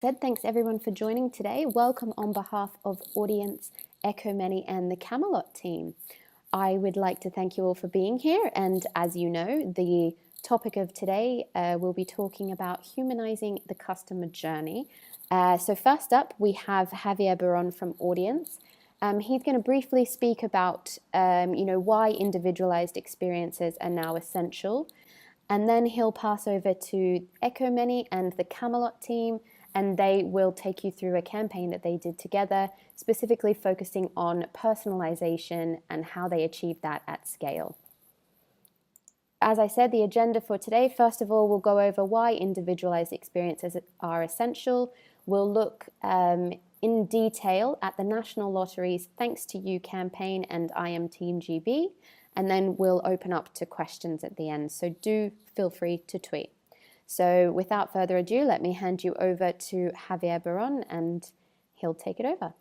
said, thanks everyone for joining today. Welcome on behalf of Audiense, Echomany and the Camelot team. I would like to thank you all for being here, and as you know, the topic of today we'll be talking about humanizing the customer journey. So first up, we have Javier Baron from Audiense. He's going to briefly speak about why individualized experiences are now essential, and then he'll pass over to Echomany and the Camelot team, and they will take you through a campaign that they did together, specifically focusing on personalization and how they achieved that at scale. As I said, the agenda for today, first of all, we'll go over why individualized experiences are essential. We'll look in detail at the National Lottery's Thanks to You campaign and I Am Team GB, and then we'll open up to questions at the end, so do feel free to tweet. So without further ado, let me hand you over to Javier Baron, and he'll take it over.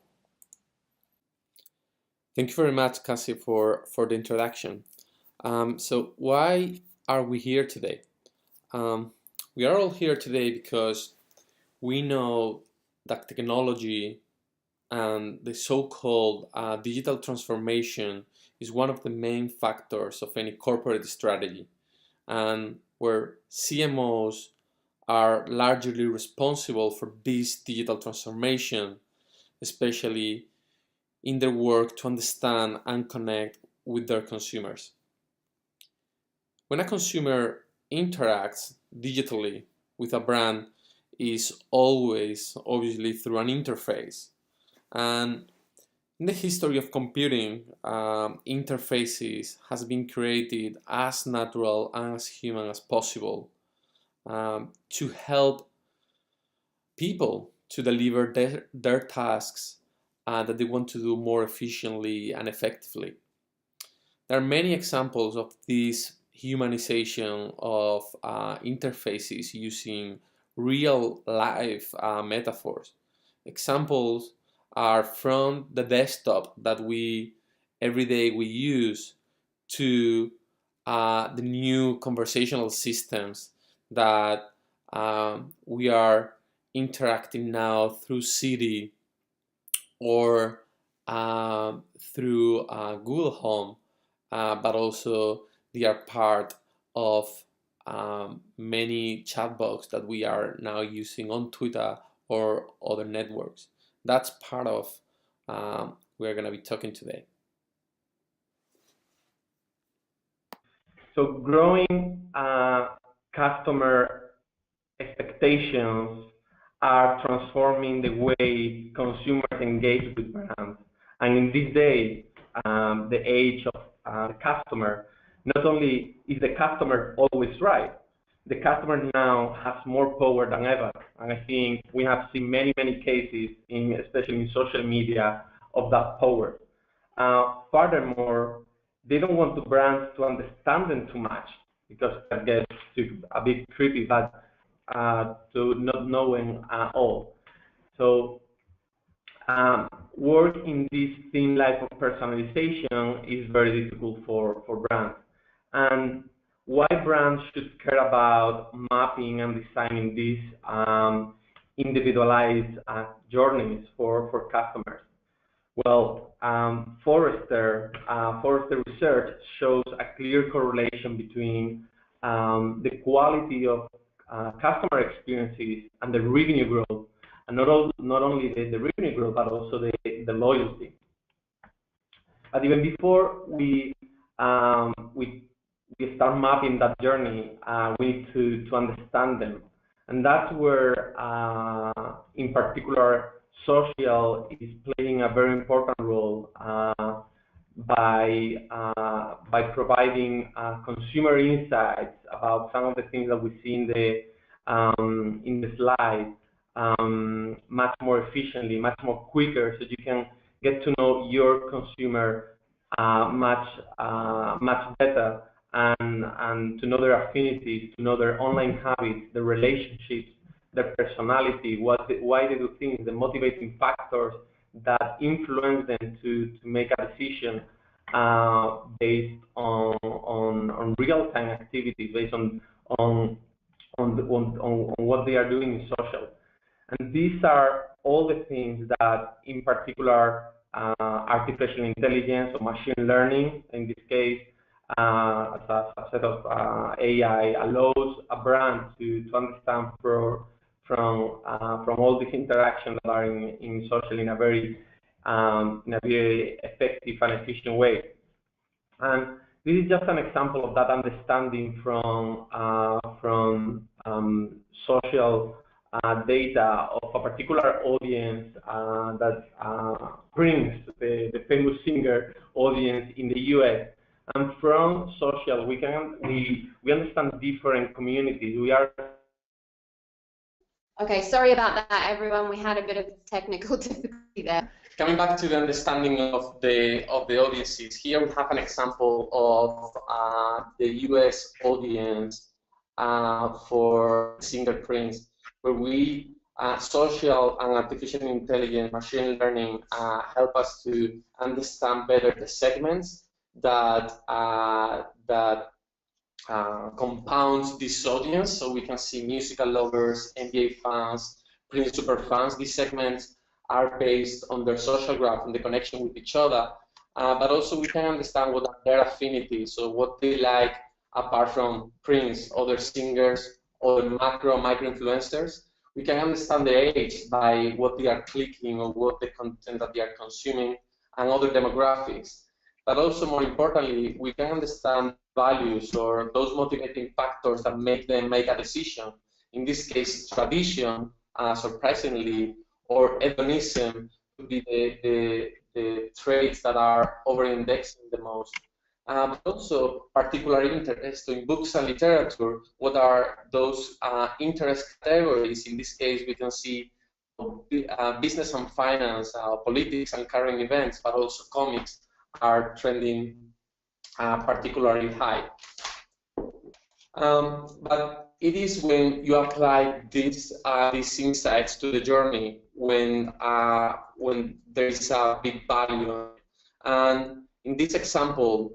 Thank you very much, Cassie, for the introduction. So why are we here today? We are all here today because we know that technology and the so-called digital transformation is one of the main factors of any corporate strategy, and where CMOs are largely responsible for this digital transformation, especially in their work to understand and connect with their consumers. When a consumer interacts digitally with a brand, is always obviously through an interface. And in the history of computing, interfaces has been created as natural and as human as possible to help people to deliver their tasks that they want to do more efficiently and effectively. There are many examples of this humanization of interfaces using real life metaphors. Examples are from the desktop that every day we use to the new conversational systems that we are interacting now through Siri or through Google Home, but also they are part of many chatbots that we are now using on Twitter or other networks. That's part of we're going to be talking today. So growing customer expectations are transforming the way consumers engage with brands. And in this day, the age of the customer, not only is the customer always right, the customer now has more power than ever. And I think we have seen many cases, especially in social media, of that power. Furthermore, they don't want the brands to understand them too much, because that gets a bit creepy, but to not knowing all. So work in this thin life of personalization is very difficult for brands. And why brands should care about mapping and designing these individualized journeys for customers? Well, Forrester research shows a clear correlation between the quality of customer experiences and the revenue growth, and not only the revenue growth, but also the loyalty. But even before we start mapping that journey, we need to understand them, and that's where, in particular, social is playing a very important role by providing consumer insights about some of the things that we see in the slide much more efficiently, much more quicker, so you can get to know your consumer much better, and to know their affinities, to know their online habits, their relationships, their personality, why they do things, the motivating factors that influence them to make a decision based on real-time activities, based on what they are doing in social. And these are all the things that, in particular, artificial intelligence or machine learning, in this case, as a subset of AI, allows a brand to understand from all these interactions that are in social in a very effective and efficient way. And this is just an example of that understanding from social data of a particular audience that Prince, the famous singer audience in the US. And from social, we understand different communities. We are Okay, sorry about that, everyone. We had a bit of technical difficulty there. Coming back to the understanding of the audiences, here we have an example of the US audience for fingerprints, where we social and artificial intelligence, machine learning help us to understand better the segments that compounds this audience. So we can see musical lovers, NBA fans, Prince super fans. These segments are based on their social graph and the connection with each other, but also we can understand what are their affinities, so what they like apart from Prince, other singers, other micro influencers. We can understand their age by what they are clicking or what the content that they are consuming and other demographics. But also, more importantly, we can understand values or those motivating factors that make them make a decision. In this case, tradition, surprisingly, or hedonism would be the traits that are over-indexing the most. But also, particular interest in books and literature. What are those interest categories? In this case, we can see business and finance, politics and current events, but also comics are trending particularly high. But it is when you apply these insights to the journey when there is a big value. And in this example,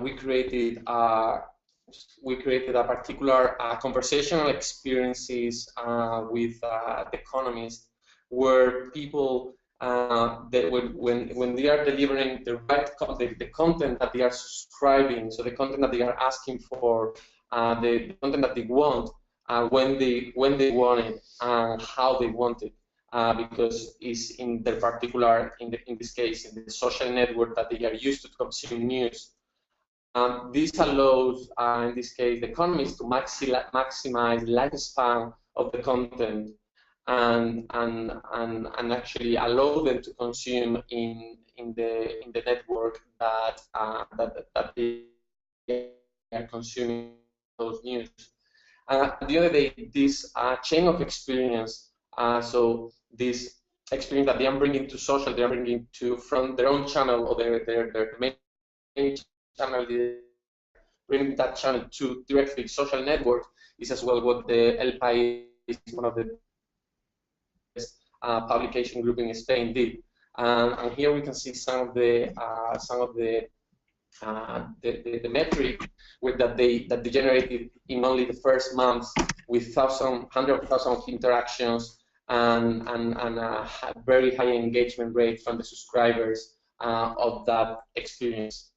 we created a particular conversational experiences with the economists, where people that when they are delivering the right the content that they are subscribing, so the content that they are asking for, the content that they want, when they want it, and how they want it, because it's in their particular, in this case, in the social network that they are used to consume news. This allows, in this case, the economists to maximize lifespan of the content and actually allow them to consume in the network that they are consuming those news. At the end of the day, this chain of experience, so this experience that they are bringing to social, they are bringing to from their own channel or their main channel, bringing that channel to directly social network, is as well what the El País, one of the publication group in Spain, did. And here we can see some of the metric that they generated in only the first month, with hundreds of thousands of interactions and a very high engagement rate from the subscribers of that experience.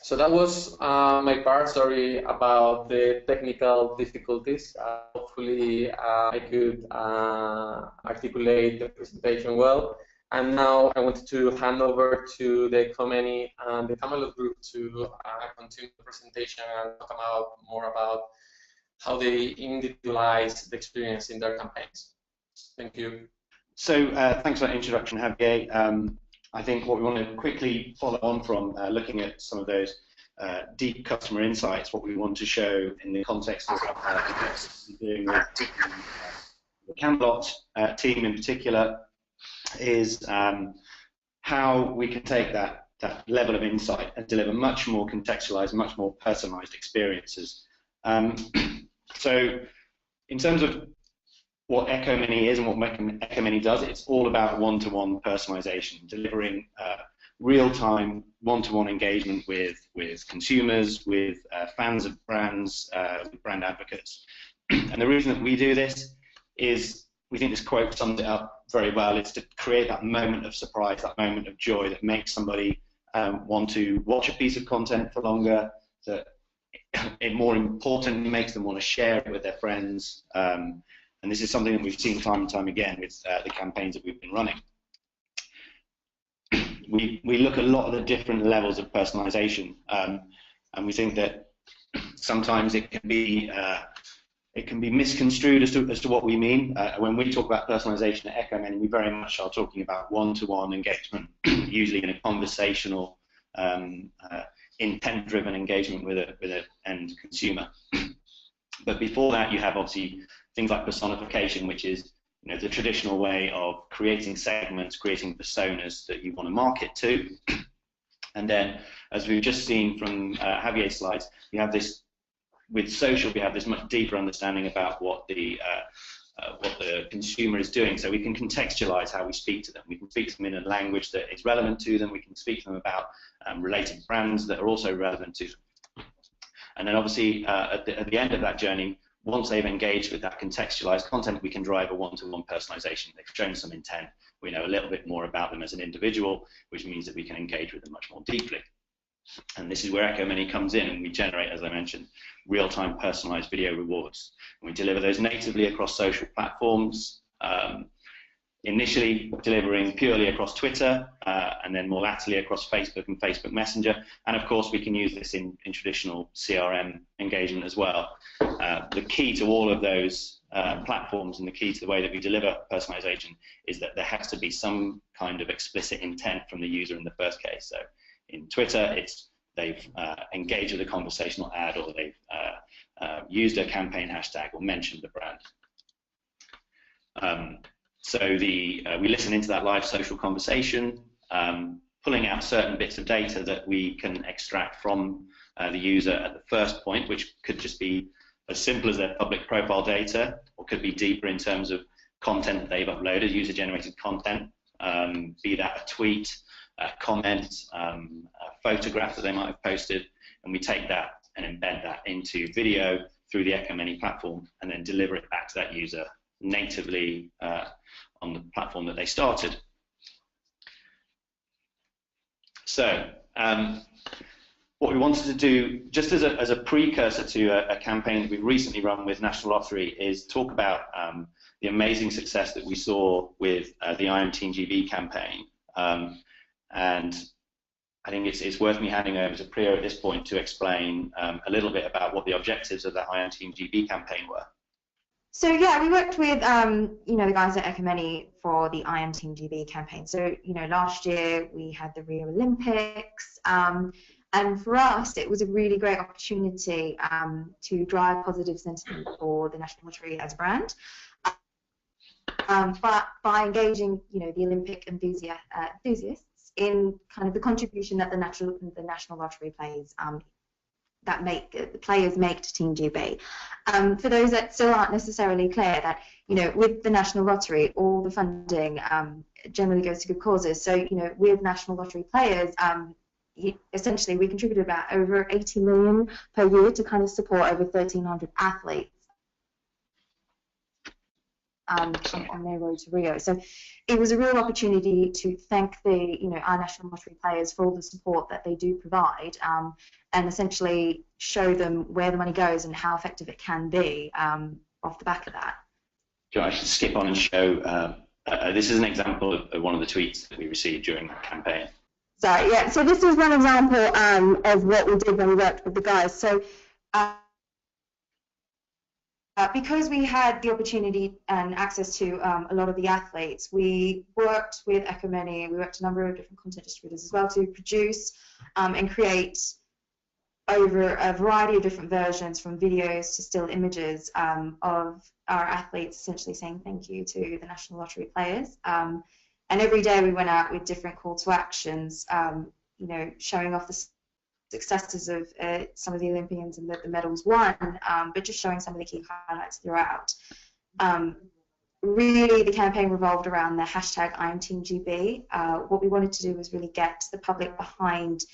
So that was my part. Sorry about the technical difficulties. Hopefully I could articulate the presentation well. And now I wanted to hand over to the Echomany and the Camelot group to continue the presentation and talk more about how they individualize the experience in their campaigns. Thank you. So thanks for that introduction, Javier. I think what we want to quickly follow on from looking at some of those deep customer insights, what we want to show in the context of doing with the Camelot team in particular is how we can take that level of insight and deliver much more contextualized, much more personalized experiences. So in terms of what Echomany is and what Echomany does, it's all about one-to-one personalization, delivering real-time, one-to-one engagement with consumers, with fans of brands, with brand advocates. And the reason that we do this is we think this quote sums it up very well. It's to create that moment of surprise, that moment of joy that makes somebody want to watch a piece of content for longer, that it more importantly makes them want to share it with their friends. And this is something that we've seen time and time again with the campaigns that we've been running. We look at a lot of the different levels of personalization, and we think that sometimes it can be misconstrued as to what we mean. When we talk about personalization at Echomany, we very much are talking about one-to-one engagement, usually in a conversational, intent-driven engagement with an end consumer. But before that, you have obviously things like personification, which is the traditional way of creating segments, creating personas that you want to market to. And then, as we've just seen from Javier's slides, you have this. With social, we have this much deeper understanding about what the consumer is doing, so we can contextualize how we speak to them. We can speak to them in a language that is relevant to them. We can speak to them about related brands that are also relevant to them. And then obviously at the end of that journey, once they've engaged with that contextualized content, we can drive a one-to-one personalization. They've shown some intent. We know a little bit more about them as an individual, which means that we can engage with them much more deeply. And this is where Echomany comes in, and we generate, as I mentioned, real-time personalized video rewards. And we deliver those natively across social platforms, initially delivering purely across Twitter, and then more latterly across Facebook and Facebook Messenger. And of course, we can use this in traditional CRM engagement as well. The key to all of those platforms, and the key to the way that we deliver personalization, is that there has to be some kind of explicit intent from the user in the first case. So in Twitter, they've engaged with a conversational ad, or they've used a campaign hashtag or mentioned the brand. So we listen into that live social conversation, pulling out certain bits of data that we can extract from the user at the first point, which could just be as simple as their public profile data, or could be deeper in terms of content that they've uploaded, user-generated content, be that a tweet, a comment, a photograph that they might have posted, and we take that and embed that into video through the Echomany platform, and then deliver it back to that user natively on the platform that they started. So what we wanted to do, just as a precursor to a campaign that we've recently run with National Lottery, is talk about the amazing success that we saw with the I Am Team GB campaign. And I think it's worth me handing over to Priya at this point to explain a little bit about what the objectives of that I Am Team GB campaign were. So yeah, we worked with the guys at Echomany for the I Am Team GB campaign. So last year we had the Rio Olympics, and for us it was a really great opportunity to drive positive sentiment for the National Lottery as a brand. But by engaging the Olympic enthusiasts in kind of the contribution that the National Lottery plays the players make to Team GB. For those that still aren't necessarily clear, that with the National Lottery, all the funding generally goes to good causes. So with National Lottery players, essentially we contributed about over 80 million per year to kind of support over 1,300 athletes on their road to Rio. So it was a real opportunity to thank our National Lottery players for all the support that they do provide, and essentially show them where the money goes and how effective it can be off the back of that. I should skip on and show, this is an example of one of the tweets that we received during the campaign. So yeah, so this is one example of what we did when we worked with the guys. So because we had the opportunity and access to a lot of the athletes, we worked with Echomany, we worked with a number of different content distributors as well to produce and create over a variety of different versions, from videos to still images, of our athletes essentially saying thank you to the National Lottery players. And every day we went out with different call to actions, showing off the successes of some of the Olympians and the medals won, but just showing some of the key highlights throughout. Really, the campaign revolved around the hashtag #IamTeamGB. What we wanted to do was really get the public behind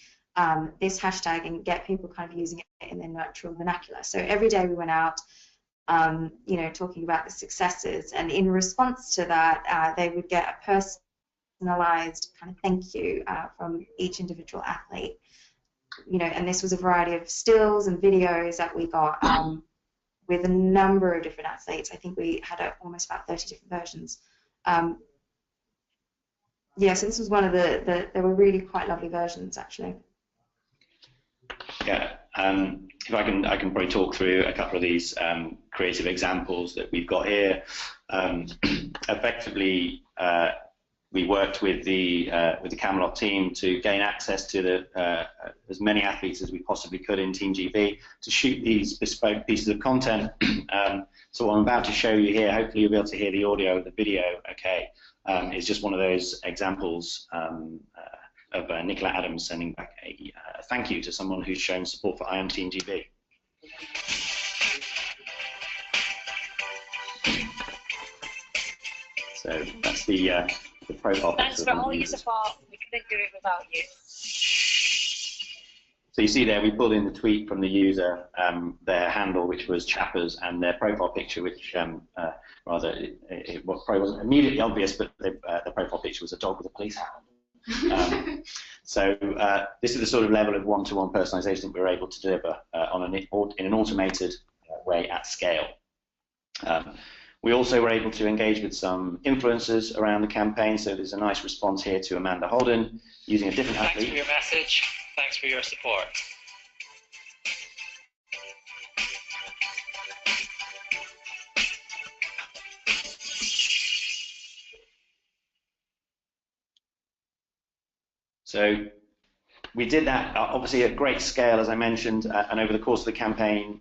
this hashtag and get people kind of using it in their natural vernacular. So every day we went out, you know, talking about the successes, and in response to that, they would get a personalized kind of thank you from each individual athlete. You know, and this was a variety of stills and videos that we got with a number of different athletes. I think we had almost about 30 different versions. Yeah, so this was one of there were really quite lovely versions, actually. Yeah, if I can probably talk through a couple of these creative examples that we've got here. Effectively, we worked with the Camelot team to gain access to as many athletes as we possibly could in Team GB to shoot these bespoke pieces of content. So what I'm about to show you here, hopefully you'll be able to hear the audio of the video. Okay, is just one of those examples of Nicola Adams sending back a thank you to someone who's shown support for I Am Team GB. So that's the profile picture. Thanks for all your support. We couldn't do it without you. So you see there, we pulled in the tweet from the user, their handle, which was Chappers, and their profile picture, which it probably wasn't immediately obvious, but the profile picture was a dog with a police hat. So this is the sort of level of one-to-one personalization that we're able to deliver in an automated way at scale. We also were able to engage with some influencers around the campaign, so there's a nice response here to Amanda Holden using a different athlete. Thanks for your message. Thanks for your support. So we did that obviously at great scale, as I mentioned, and over the course of the campaign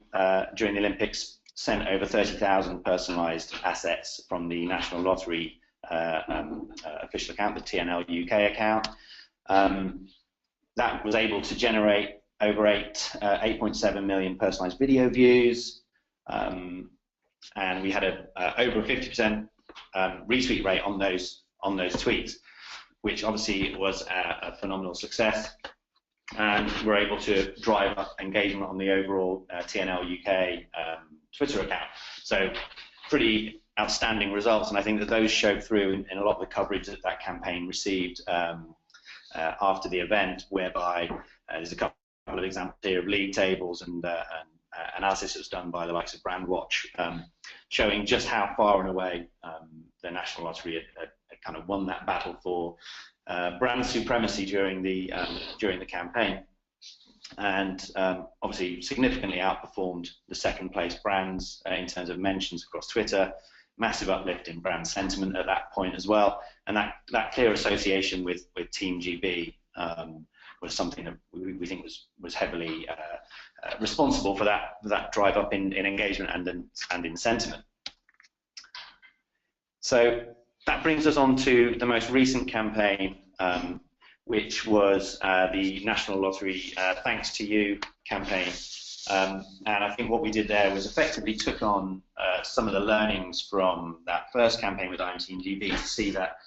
during the Olympics, sent over 30,000 personalised assets from the National Lottery official account, the TNL UK account. That was able to generate over 8.7 million personalised video views, and we had over a 50% retweet rate on those tweets, which obviously was a phenomenal success. And we're able to drive up engagement on the overall TNL UK Twitter account. So pretty outstanding results, and I think that those showed through in a lot of the coverage that campaign received after the event, whereby there's a couple of examples here of league tables and analysis that was done by the likes of Brandwatch, showing just how far and away the National Lottery had kind of won that battle for brand supremacy during the campaign, and obviously significantly outperformed the second place brands in terms of mentions across Twitter. Massive uplift in brand sentiment at that point as well, and that clear association with Team GB was something that we think was heavily responsible for that drive up in engagement and in sentiment. So that brings us on to the most recent campaign, which was the National Lottery Thanks to You campaign. And I think what we did there was effectively took on some of the learnings from that first campaign with I Am Team GB to see that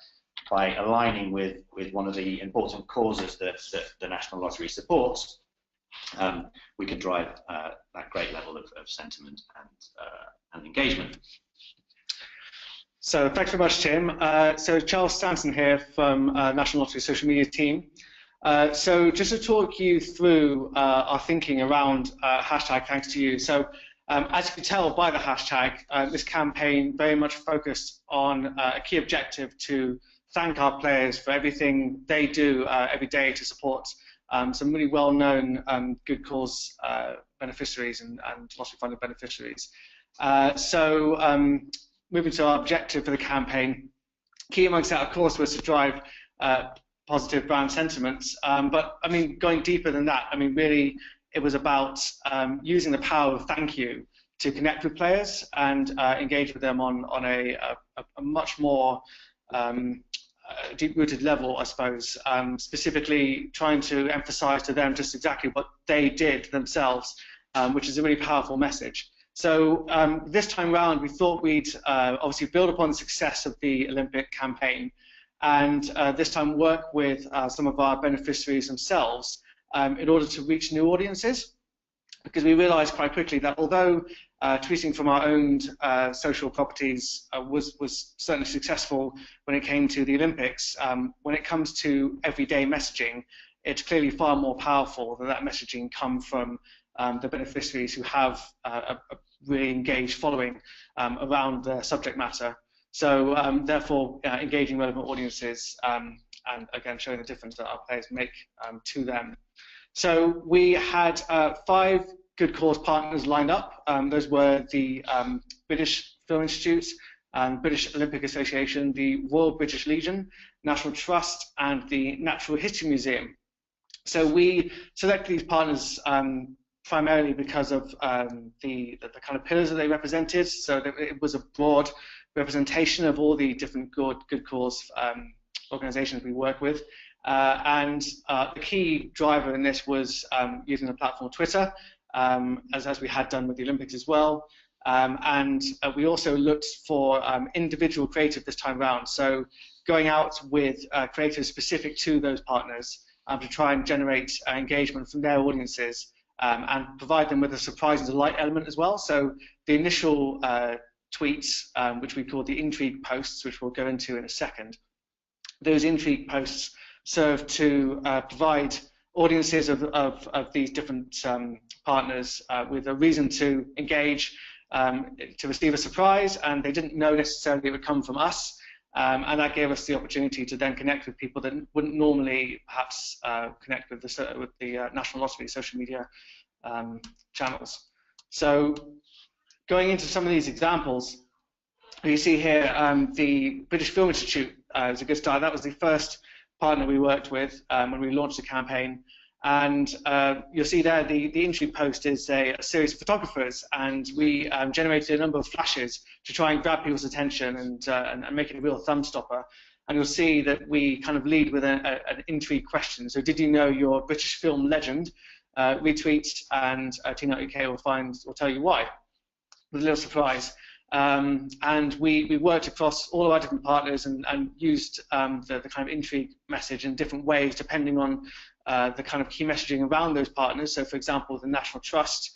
by aligning with one of the important causes that the National Lottery supports, we could drive that great level of sentiment and engagement. So thanks very much, Tim. So Charles Stanton here from National Lottery social media team. So just to talk you through our thinking around hashtag thanks to you. So as you can tell by the hashtag, this campaign very much focused on a key objective to thank our players for everything they do every day to support some really well-known good cause beneficiaries and lottery funded beneficiaries. Moving to our objective for the campaign, key amongst that, of course, was to drive positive brand sentiments. But I mean, going deeper than that, I mean, really, it was about using the power of thank you to connect with players and engage with them on a much more deep-rooted level, I suppose. Specifically, trying to emphasize to them just exactly what they did themselves, which is a really powerful message. So this time round, we thought we'd obviously build upon the success of the Olympic campaign, and this time work with some of our beneficiaries themselves in order to reach new audiences, because we realised quite quickly that although tweeting from our own social properties was certainly successful when it came to the Olympics. When it comes to everyday messaging, it's clearly far more powerful that messaging come from the beneficiaries who have a really engaged following around the subject matter. So therefore, engaging relevant audiences and again showing the difference that our players make to them. So we had 5 good cause partners lined up. Those were the British Film Institute, British Olympic Association, the Royal British Legion, National Trust, and the Natural History Museum. So we selected these partners primarily because of the kind of pillars that they represented. So that it was a broad representation of all the different good cause organizations we work with. And the key driver in this was using the platform Twitter, as we had done with the Olympics as well. And we also looked for individual creative this time around. So going out with creators specific to those partners to try and generate engagement from their audiences and provide them with a surprise and delight element as well. So the initial tweets, which we call the intrigue posts, which we'll go into in a second, those intrigue posts serve to provide audiences of these different partners with a reason to engage, to receive a surprise, and they didn't know necessarily it would come from us. And that gave us the opportunity to then connect with people that wouldn't normally perhaps connect with the National Lottery social media channels. So going into some of these examples, you see here the British Film Institute is a good start. That was the first partner we worked with when we launched the campaign. And you'll see there the intrigue post is a series of photographers, and we generated a number of flashes to try and grab people's attention and make it a real thumb stopper. And you'll see that we kind of lead with an intrigue question. So did you know you're a British film legend? Retweet, and Tina UK will tell you why, with a little surprise. And we worked across all of our different partners and used the kind of intrigue message in different ways depending on the kind of key messaging around those partners. So for example, the National Trust,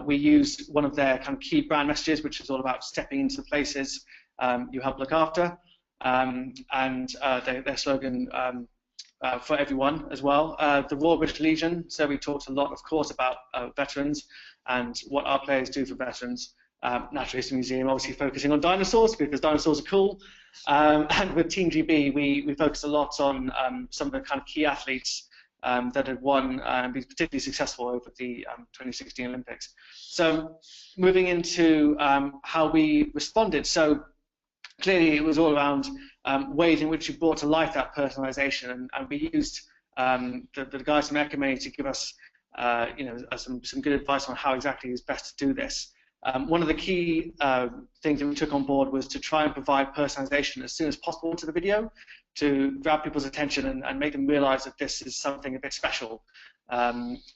we used one of their kind of key brand messages, which is all about stepping into the places you help look after, and their slogan, for everyone as well. The Royal British Legion, so we talked a lot, of course, about veterans and what our players do for veterans. Natural History Museum, obviously focusing on dinosaurs because dinosaurs are cool. And with Team GB, we focused a lot on some of the kind of key athletes that had won and been particularly successful over the 2016 Olympics. So moving into how we responded. So clearly it was all around ways in which we brought to life that personalization, and we used the guys from Echomany to give us some good advice on how exactly is best to do this. One of the key things that we took on board was to try and provide personalization as soon as possible into the video to grab people's attention and make them realize that this is something a bit special.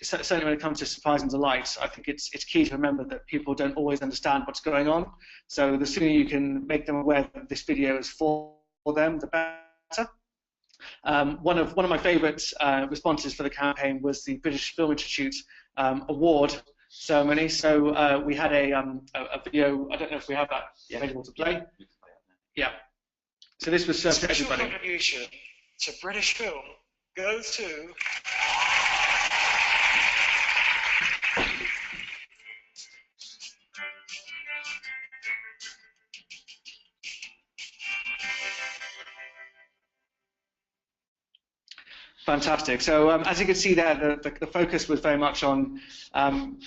Certainly when it comes to surprise and delight, I think it's key to remember that people don't always understand what's going on. So the sooner you can make them aware that this video is for them, the better. One of my favorite responses for the campaign was the British Film Institute award ceremony. So we had a video. I don't know if we have that available to play. Yeah. So this was served to everybody. Contribution to British film goes to. Fantastic. So as you can see there, the focus was very much on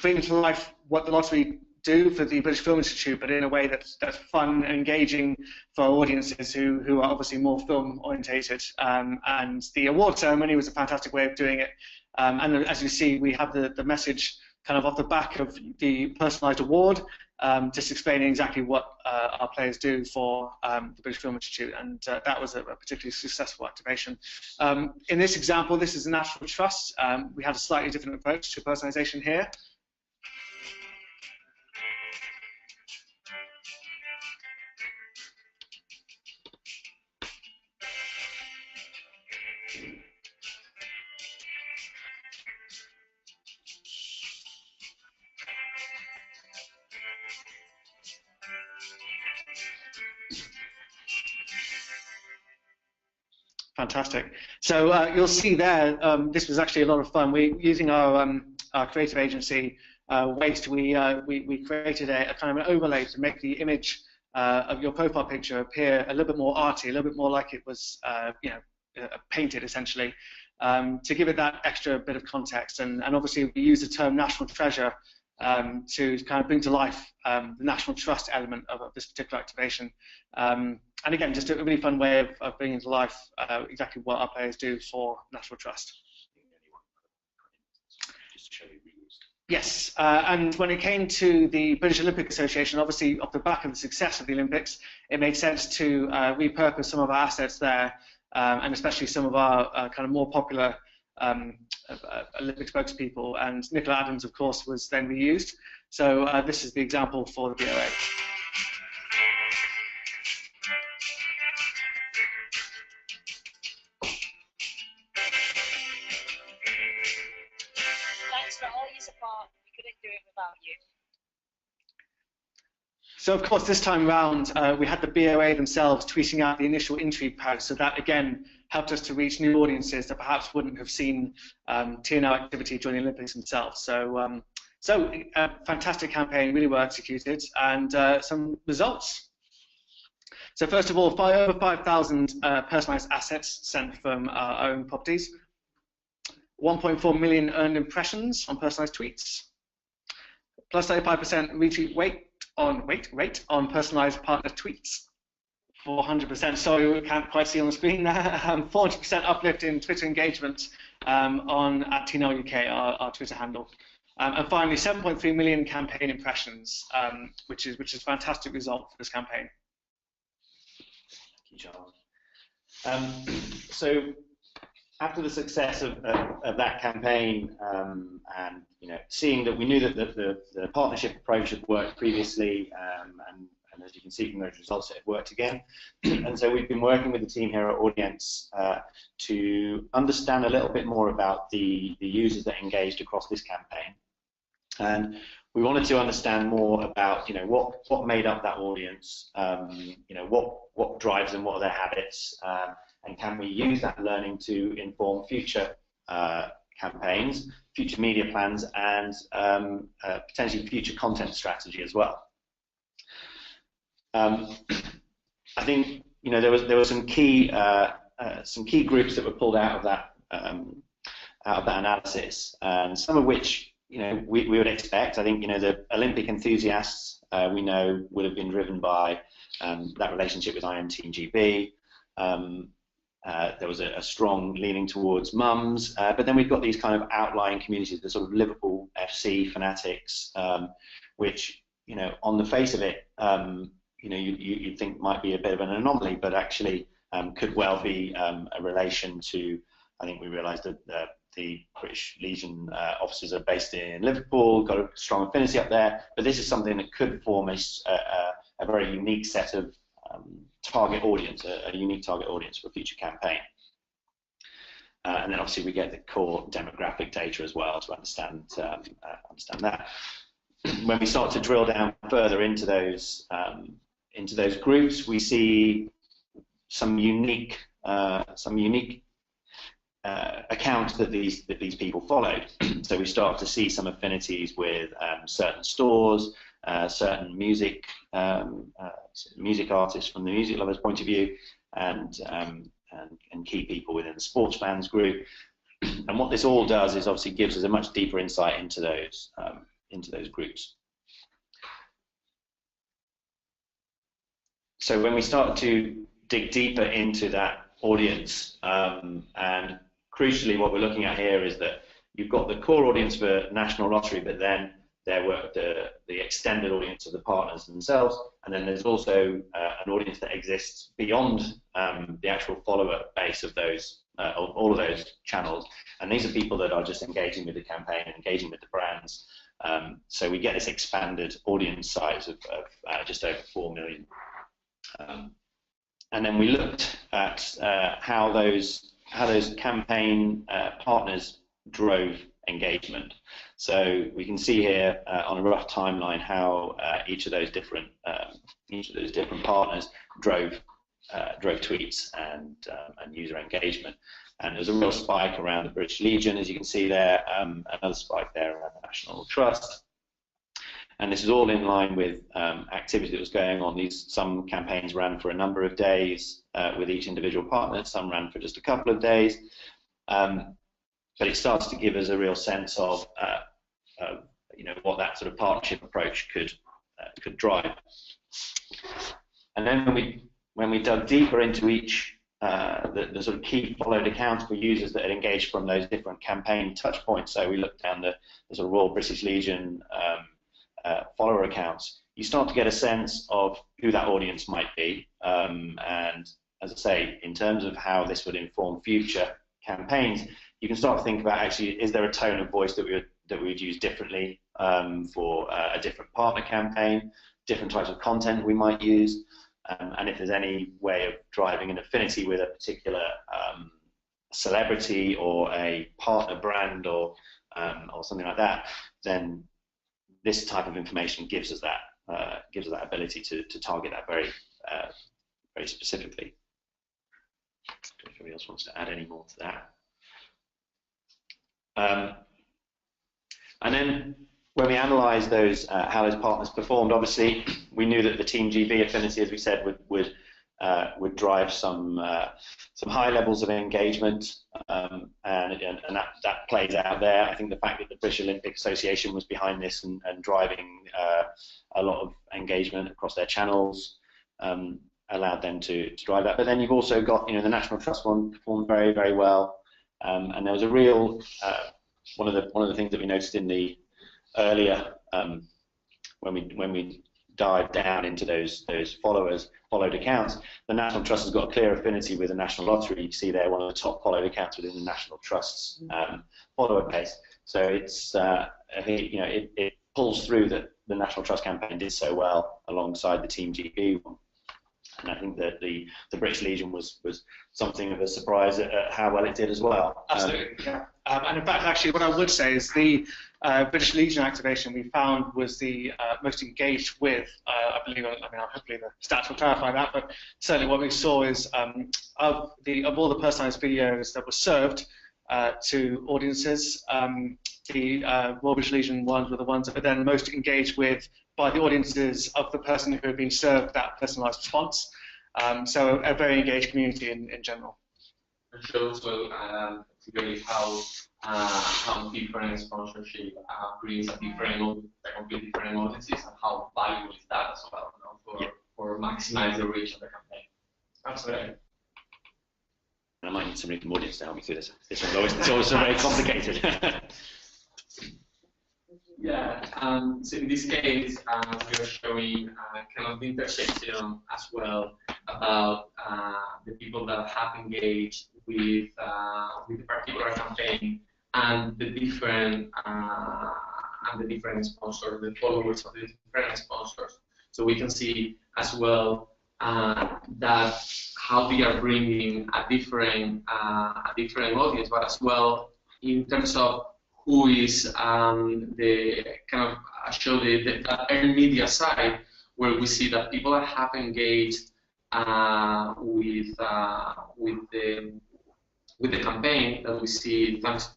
bringing to life what the lottery do for the British Film Institute, but in a way that's fun and engaging for audiences who are obviously more film orientated. And the award ceremony was a fantastic way of doing it. And as you see, we have the message kind of off the back of the personalised award, just explaining exactly what our players do for the British Film Institute, and that was a particularly successful activation. In this example, this is the National Trust. We had a slightly different approach to personalisation here. Fantastic. So you'll see there, this was actually a lot of fun. We're using our creative agency, Waste. We created a kind of an overlay to make the image of your profile picture appear a little bit more arty, a little bit more like it was, painted essentially, to give it that extra bit of context. And obviously we use the term national treasure to kind of bring to life the national trust element of this particular activation. And again, just a really fun way of bringing to life exactly what our players do for national trust. Yes, and when it came to the British Olympic Association, obviously off the back of the success of the Olympics, it made sense to repurpose some of our assets there, and especially some of our kind of more popular Olympic spokespeople. And Nicola Adams, of course, was then reused. So this is the example for the BOA. Thanks for all your support. We couldn't do it without you. So of course, this time around, we had the BOA themselves tweeting out the initial intrigue post. So that again helped us to reach new audiences that perhaps wouldn't have seen TNO activity during the Olympics themselves. So, a fantastic campaign, really well executed, and some results. So first of all, over 5,000 personalized assets sent from our own properties, 1.4 million earned impressions on personalized tweets, plus 35% retweet rate on personalized partner tweets, 400%. Sorry, we can't quite see on the screen there. 400% uplift in Twitter engagement on @TNOUK, our Twitter handle. And finally, 7.3 million campaign impressions, which is a fantastic result for this campaign. Thank you, Charles. So after the success of that campaign, and seeing that we knew that the partnership approach had worked previously, and as you can see from those results, it had worked again. And so we've been working with the team here at Audiense to understand a little bit more about the users that engaged across this campaign. And we wanted to understand more about what made up that audience, what drives them, what are their habits, and can we use that learning to inform future campaigns, future media plans, and potentially future content strategy as well. I think there were some key groups that were pulled out of that analysis, and some of which we would expect. I think the Olympic enthusiasts we know would have been driven by that relationship with IM Team GB. There was a strong leaning towards mums, but then we've got these kind of outlying communities, the sort of Liverpool FC fanatics, which on the face of it, you'd think might be a bit of an anomaly, but actually could well be a relation to. I think we realised that the British Legion officers are based in Liverpool, got a strong affinity up there, but this is something that could form a very unique set of target audience, a unique target audience for a future campaign. And then obviously we get the core demographic data as well to understand that. When we start to drill down further into those groups, we see some unique accounts that these people followed. So we start to see some affinities with certain stores, certain music artists from the music lovers' point of view, and key people within the sports fans group. And what this all does is obviously gives us a much deeper insight into those groups. So when we start to dig deeper into that audience, and crucially what we're looking at here is that you've got the core audience for National Lottery, but then there were the extended audience of the partners themselves, and then there's also an audience that exists beyond the actual follower base of those, all of those channels, and these are people that are just engaging with the campaign and engaging with the brands. So we get this expanded audience size of just over 4 million. And then we looked at how those campaign partners drove engagement. So we can see here on a rough timeline how each of those different partners drove tweets and user engagement. And there's a real spike around the British Legion, as you can see there, another spike there around the National Trust. And this is all in line with activity that was going on. Some campaigns ran for a number of days with each individual partner, some ran for just a couple of days. But it starts to give us a real sense of what that sort of partnership approach could drive. And then when we dug deeper into each the sort of key followed accounts for users that had engaged from those different campaign touch points, so we looked down the sort of Royal British Legion follower accounts, you start to get a sense of who that audience might be. And as I say, in terms of how this would inform future campaigns, you can start to think about, actually, is there a tone of voice that we would use differently for a different partner campaign, different types of content we might use, and if there's any way of driving an affinity with a particular celebrity or a partner brand or something like that, then this type of information gives us that ability to target that very specifically. If anybody else wants to add any more to that. And then when we analysed those, how those partners performed, obviously we knew that the Team GB affinity, as we said, would drive some high levels of engagement, and that plays out there. I think the fact that the British Olympic Association was behind this and driving a lot of engagement across their channels allowed them to drive that. But then you've also got, the National Trust one performed very, very well, and there was a real one of the things that we noticed in the earlier when we dived down into those followed accounts, the National Trust has got a clear affinity with the National Lottery. You see there one of the top followed accounts within the National Trust's follower base. So it's I think it pulls through that the National Trust campaign did so well alongside the Team GB one. And I think that the British Legion was something of a surprise at how well it did as well. Absolutely, yeah. And in fact, actually, what I would say is the British Legion activation we found was the most engaged with, I believe, hopefully the stats will clarify that, but certainly what we saw is of all the personalised videos that were served to audiences, the Royal British Legion ones were the ones that were then most engaged with by the audiences of the person who had been served that personalised response. So a very engaged community in general. It shows well particularly how different sponsorship brings a completely different audiences, and how valuable is that as well, for maximize the reach of the campaign. Absolutely. I might need somebody from audience to help me through this. This one's always very complicated. Yeah, so in this case, we are showing kind of the intersection as well about the people that have engaged with the particular campaign and the different sponsors, the followers of the different sponsors. So we can see as well that how they are bringing a different audience, but as well in terms of who is the kind of show the earned media side, where we see that people that have engaged with the campaign, that we see thanks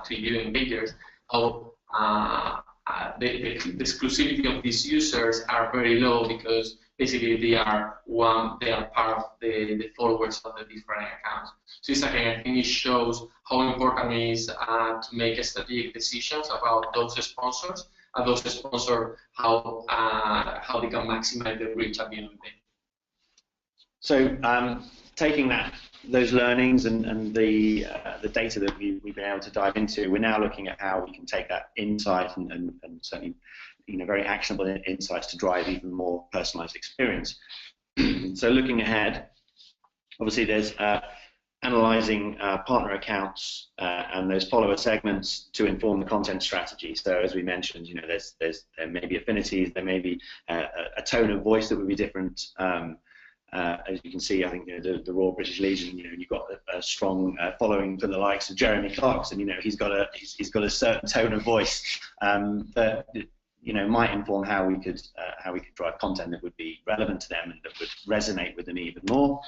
to you engagers, how the exclusivity of these users are very low, because basically they are part of the followers of the different accounts. So it's like, I think it shows how important it is to make strategic decisions about those sponsors, and those sponsors how they can maximize the reach at the end of the day. So taking those learnings and the data that we've been able to dive into, we're now looking at how we can take that insight and certainly very actionable insights to drive even more personalized experience. So looking ahead, obviously there's analyzing partner accounts and those follower segments to inform the content strategy. So as we mentioned, there may be affinities, there may be a tone of voice that would be different As you can see, I think the Royal British Legion, you've got a strong following for the likes of Jeremy Clarkson. He's got a certain tone of voice that might inform how we could drive content that would be relevant to them and that would resonate with them even more.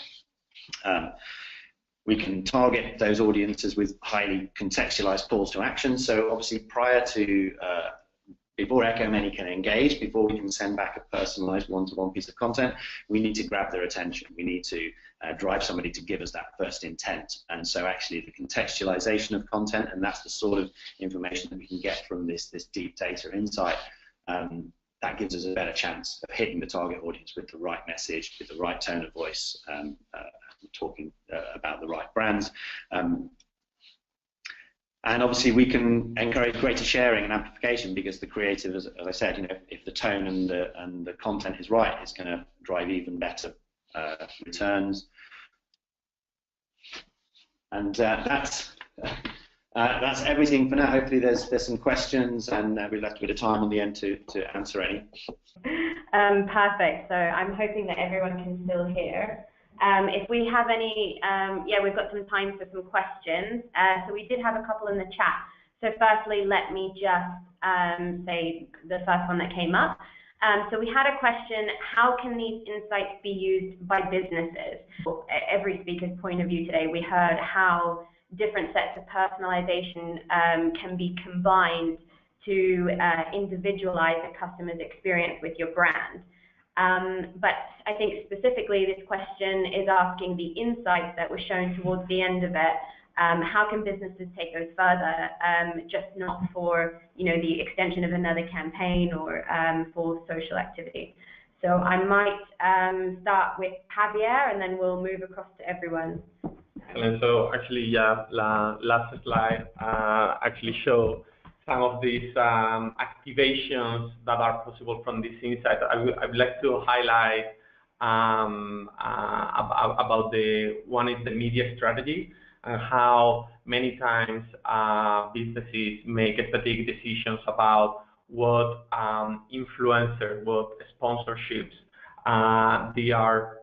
We can target those audiences with highly contextualized calls to action. So obviously, before Echomany can engage, before we can send back a personalized one-to-one piece of content, we need to grab their attention. We need to drive somebody to give us that first intent. And so actually the contextualization of content, and that's the sort of information that we can get from this deep data insight, that gives us a better chance of hitting the target audience with the right message, with the right tone of voice, talking about the right brands. And obviously, we can encourage greater sharing and amplification because the creative, as I said, if the tone and the content is right, it's going to drive even better returns. And that's everything for now. Hopefully, there's some questions, and we're left with a time on the end to answer any. Perfect. So I'm hoping that everyone can still hear. If we have any, we've got some time for some questions. So we did have a couple in the chat. So firstly, let me just say the first one that came up. So we had a question, how can these insights be used by businesses? Every speaker's point of view today, we heard how different sets of personalization can be combined to individualize a customer's experience with your brand. But I think specifically this question is asking the insights that were shown towards the end of it. How can businesses take those further, just not for the extension of another campaign or for social activity? So I might start with Javier, and then we'll move across to everyone. Excellent. So actually, last slide actually show some of these activations that are possible from this insight. I would like to highlight about one is the media strategy and how many times businesses make strategic decisions about what influencers, what sponsorships they are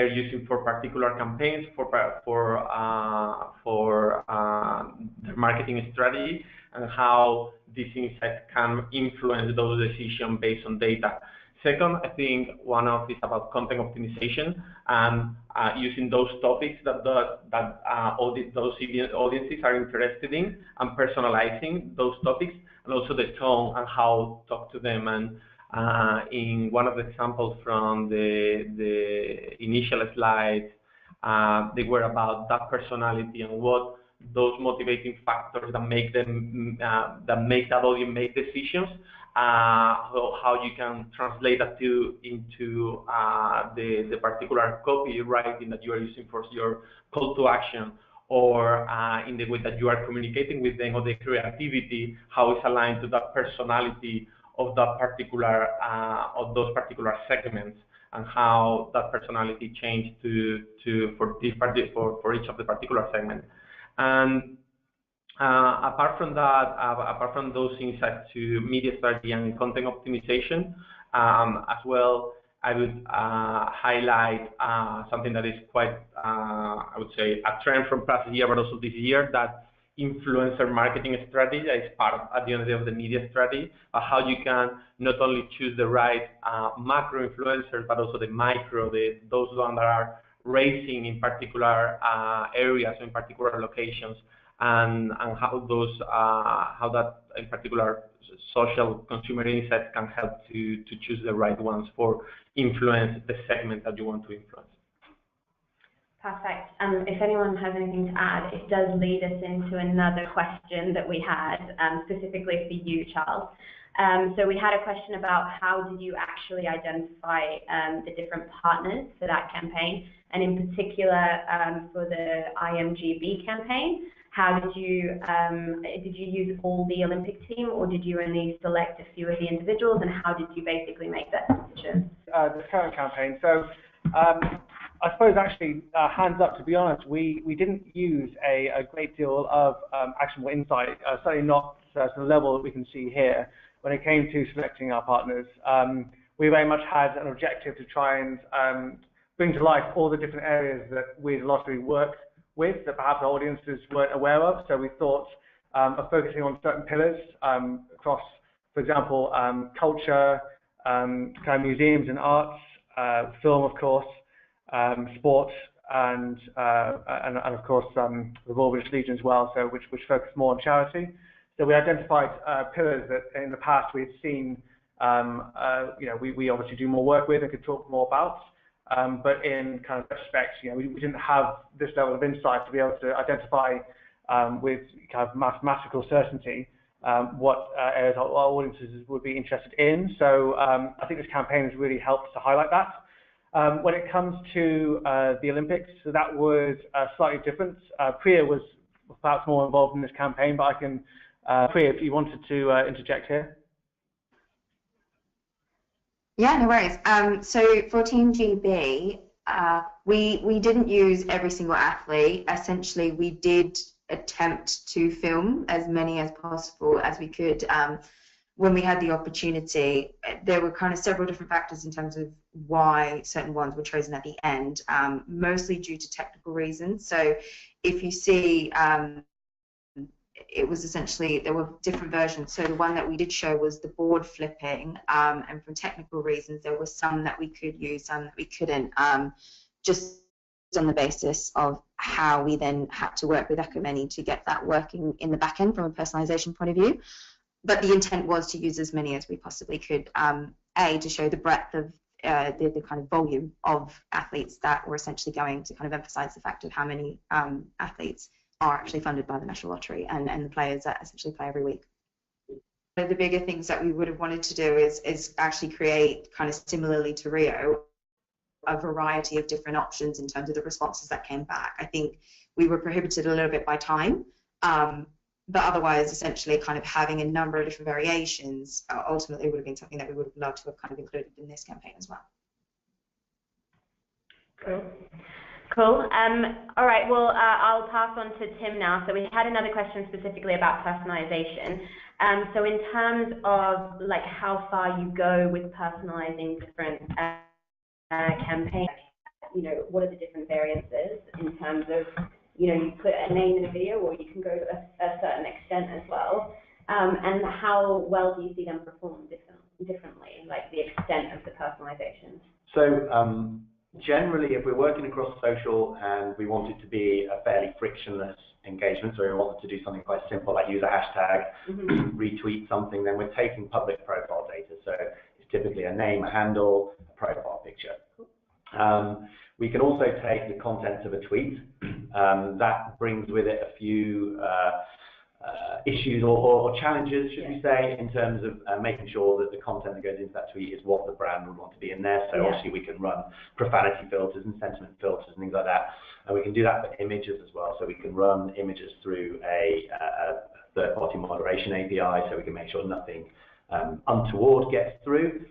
using for particular campaigns for their marketing strategy, and how this insight can influence those decisions based on data. Second, I think one of is about content optimization and using those topics that those audiences are interested in, and personalizing those topics, and also the tone and how to talk to them. And in one of the examples from the initial slides, they were about that personality and what those motivating factors that make them that audience make decisions. How you can translate that into the particular copywriting that you are using for your call to action, or in the way that you are communicating with them, or the creativity, how it's aligned to that personality of that particular of those particular segments, and how that personality changed for each of the particular segments. And apart from that, apart from those insights to media strategy and content optimization, as well, I would highlight something that is quite, I would say, a trend from past year, but also this year, that influencer marketing strategy is part of, at the end of the day, of the media strategy, how you can not only choose the right macro influencers, but also the micro, those ones that are racing in particular areas, in particular locations, and how those how that in particular social consumer insights can help to choose the right ones for influence the segment that you want to influence. Perfect. If anyone has anything to add, it does lead us into another question that we had, specifically for you, Charles. So we had a question about how did you actually identify the different partners for that campaign, and in particular for the IMGB campaign. How did you use all the Olympic team, or did you only select a few of the individuals, and how did you basically make that decision? The current campaign. So I suppose actually, hands up, to be honest, we didn't use a great deal of actionable insight, certainly not to the level that we can see here. When it came to selecting our partners, we very much had an objective to try and bring to life all the different areas that we as a lottery work with that perhaps our audiences weren't aware of. So we thought of focusing on certain pillars across, for example, culture, kind of museums and arts, film, of course, sport, and of course the Royal British Legion as well, so which focus more on charity. So we identified pillars that in the past we had seen, we obviously do more work with and could talk more about, but in kind of retrospect, we didn't have this level of insight to be able to identify with kind of mathematical certainty what areas our audiences would be interested in. So I think this campaign has really helped to highlight that. When it comes to the Olympics, so that was slightly different. Priya was perhaps more involved in this campaign, but I can, Priya, if you wanted to interject here. Yeah, no worries. So for Team GB, we didn't use every single athlete. Essentially, we did attempt to film as many as possible as we could when we had the opportunity. There were kind of several different factors in terms of why certain ones were chosen at the end, mostly due to technical reasons. So if you see, it was essentially, there were different versions. So the one that we did show was the board flipping, and for technical reasons, there were some that we could use, some that we couldn't, just on the basis of how we then had to work with Echomany to get that working in the back end from a personalization point of view. But the intent was to use as many as we possibly could, to show the breadth of the kind of volume of athletes that were essentially going to kind of emphasize the fact of how many athletes are actually funded by the National Lottery and the players that essentially play every week. One of the bigger things that we would have wanted to do is actually create, kind of similarly to Rio, a variety of different options in terms of the responses that came back. I think we were prohibited a little bit by time, but otherwise, essentially, kind of having a number of different variations ultimately would have been something that we would have loved to have kind of included in this campaign as well. Cool. All right, well, I'll pass on to Tim now. So we had another question specifically about personalization. So in terms of like how far you go with personalizing different campaigns, what are the different variances in terms of, you put a name in a video, or you can go to a certain extent as well. And how well do you see them perform differently, like the extent of the personalization? So generally, if we're working across social and we want it to be a fairly frictionless engagement, so we want it to do something quite simple, like use a hashtag, retweet something, then we're taking public profile data. So it's typically a name, a handle, a profile picture. We can also take the contents of a tweet. That brings with it a few issues or challenges, should we say, in terms of making sure that the content that goes into that tweet is what the brand would want to be in there. So obviously we can run profanity filters and sentiment filters and things like that. And we can do that for images as well. So we can run images through a third-party moderation API, so we can make sure nothing untoward gets through.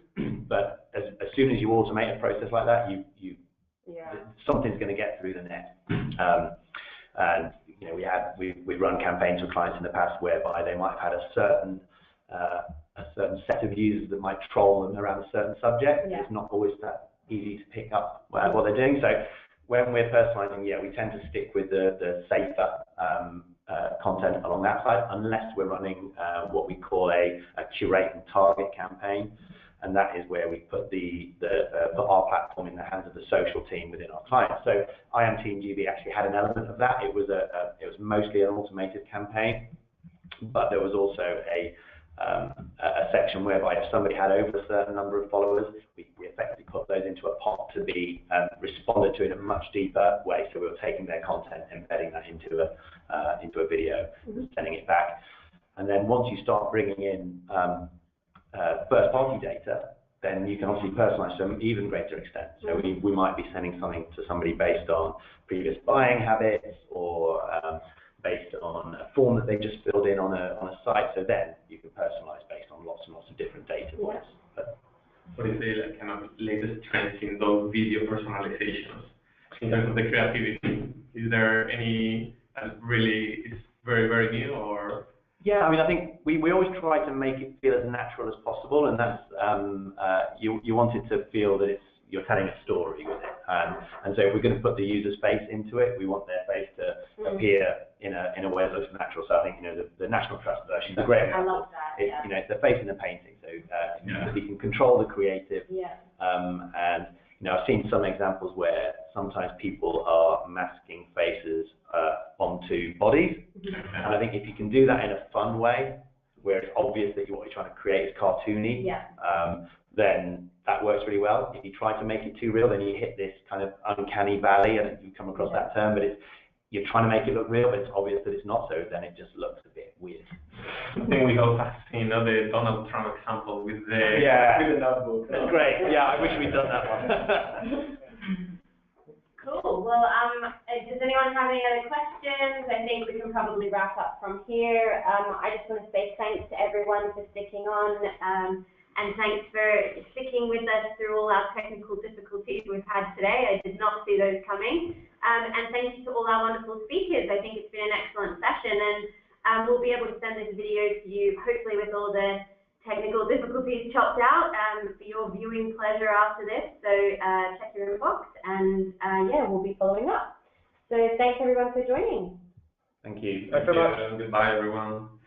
But as soon as you automate a process like that, something's going to get through the net. And we've run campaigns with clients in the past whereby they might have had a certain set of users that might troll them around a certain subject. It's not always that easy to pick up what they're doing. So when we're personalizing, we tend to stick with the safer content along that side, unless we're running what we call a curate and target campaign. And that is where we put our platform in the hands of the social team within our clients. So I Am Team GB actually had an element of that. It was mostly an automated campaign, but there was also a section whereby if somebody had over a certain number of followers, we effectively put those into a pot to be responded to in a much deeper way. So we were taking their content, embedding that into a video, sending it back. And then once you start bringing in first-party data, then you can obviously personalize to an even greater extent. So we might be sending something to somebody based on previous buying habits or based on a form that they just filled in on a site. So then you can personalize based on lots and lots of different data points. What is the kind of latest trends in those video personalizations in terms of the creativity? Is there any that really is very, very new, or? Yeah, I mean, I think we always try to make it feel as natural as possible, and that's you want it to feel that you're telling a story with it. And so if we're going to put the user's face into it, we want their face to appear in a way that looks natural. So I think, the National Trust version is a great example. I love that. It's the face in the painting, so you can control the creative. And I've seen some examples where sometimes people are masking faces onto bodies, and I think if you can do that in a fun way, where it's obvious that what you're trying to create is cartoony, then that works really well. If you try to make it too real, then you hit this kind of uncanny valley, and you come across that term, but you're trying to make it look real, but it's obvious that it's not, so then it just looks a bit weird. I think we also have seen the Donald Trump example with the notebook. That's great. Yeah, I wish we'd done that one. Cool. Well, does anyone have any other questions? I think we can probably wrap up from here. I just want to say thanks to everyone for sticking on, and thanks for sticking with us through all our technical difficulties we've had today. I did not see those coming. And thank you to all our wonderful speakers. I think it's been an excellent session, and we'll be able to send this video to you, hopefully with all the technical difficulties chopped out, for your viewing pleasure after this. So check your inbox, and we'll be following up. So thanks everyone for joining. Thank you. Thanks so much. Goodbye everyone.